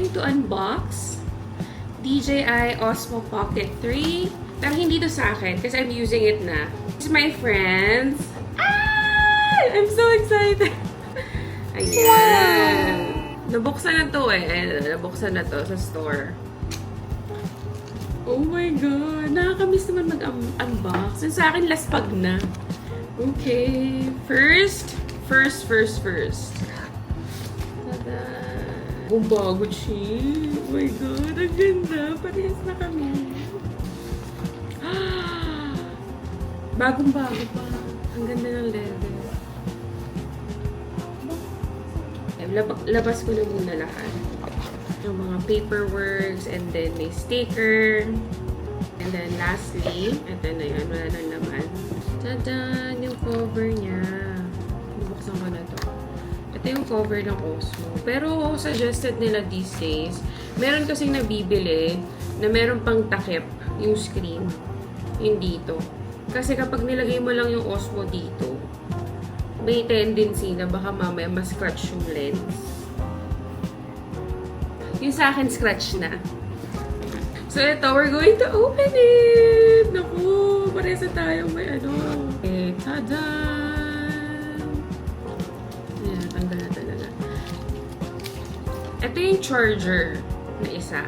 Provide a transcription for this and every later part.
going to unbox DJI Osmo Pocket 3. Pero hindi to sa akin kasi I'm using it na. It's my friends. Ah! I'm so excited. Ayan. Nabuksan na to eh. Nabuksan na to sa store. Oh my God. Nakakamiss naman mag-unbox. Yung sa akin, laspag na. Okay. First. Tada! Ang bago siya. Oh my God. Ang ganda. Parehas na kami. Bagong-bago pa. Ang ganda ng leather. Labas ko na muna lahat. Yung mga paperworks, and then may sticker. And then lastly, ito na yun, wala nang laman. Tadaan! Yung cover niya. Bubuksan ko na to. Ito yung cover ng Osmo. Pero suggested nila these days, meron kasing nabibili na meron pang takip yung screen. Yung dito. Kasi kapag nilagay mo lang yung Osmo dito, may tendency na baka mamaya ma-scratch yung lens. Yung sa akin, scratch na. So, ito, we're going to open it! Naku, parehas na tayo may ano. Okay, tada! Ayan, tanggal na talaga. Ito yung charger na isa.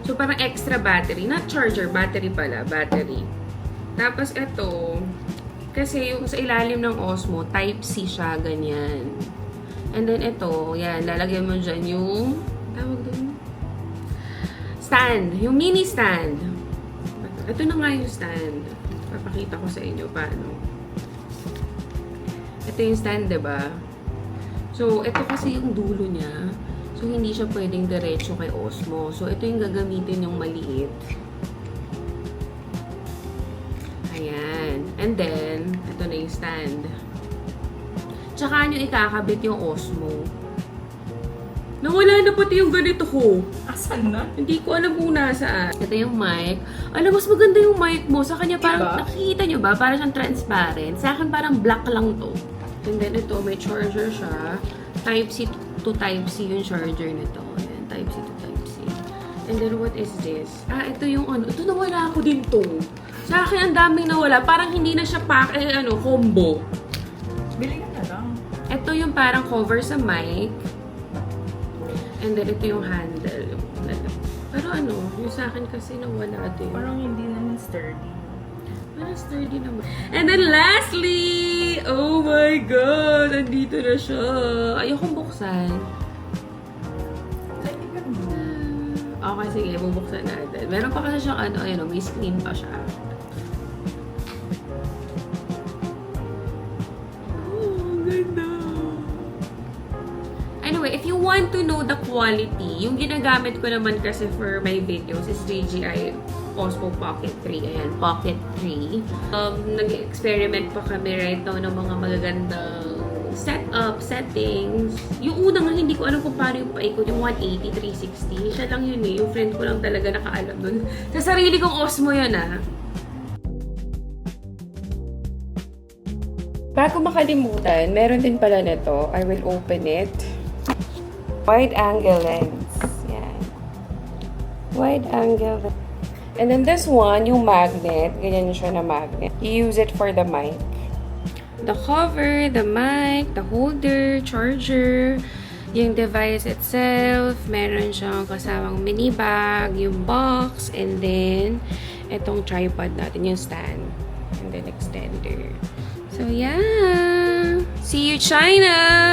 So, parang extra battery. Not charger, battery pala. Battery. Tapos, ito, kasi yung sa ilalim ng Osmo, Type-C siya, ganyan. And then ito, yan, lalagyan mo dyan yung, tawag doon, stand. Yung mini stand. Ito na nga yung stand. Papakita ko sa inyo paano. Ito yung stand, diba? So, ito kasi yung dulo niya. So, hindi siya pwedeng diretso kay Osmo. So, ito yung gagamitin yung maliit. Ayan. And then, ito na yung stand. Tsaka nyo ikakabit yung Osmo. Nawala na pati yung ganito ko. Asan na? Hindi ko alam kung nasaan. Ito yung mic. Alam, mas maganda yung mic mo. Sa kanya parang, nakikita nyo ba? Parang siyang transparent. Sa akin parang black lang to. And then ito, may charger siya. Type-C to Type-C yung charger nito. Ayan, Type-C to Type-C. And then what is this? Ah, ito yung ano. Ito nawala ako din to. Sa akin, ang daming nawala. Parang hindi na siya combo. Bili ka na lang. Ito yung parang cover sa mic. And then, ito yung handle. Pero ano, yung sa akin kasi nawala din. Parang hindi naman sturdy. Parang sturdy naman. And then, lastly! Oh my God! Andito na siya. Ayokong buksan. Okay, sige. Bubuksan natin. Meron pa kasi siyang ano, ayun, may screen pa siya. Anyway, if you want to know the quality, yung ginagamit ko naman kasi for my videos is DJI Osmo Pocket 3. Ayan, Pocket 3. Nag-experiment pa kami right now ng mga magagandang settings. Yung una nga, hindi ko alam kung paano yung paikot, yung 180, 360. Siya lang yun eh. Yung friend ko lang talaga nakaalam dun. Sa sarili kong Osmo yun ah. Bago makalimutan, meron din pala nito. I will open it. Wide angle lens. Yan. Wide angle lens. And then this one, yung magnet. Ganyan siya na magnet. You use it for the mic. The cover, the mic, the holder, charger, yung device itself. Meron siyang kasamang mini bag, yung box, and then itong tripod natin, yung stand. And then extender. So, yeah. See you, China!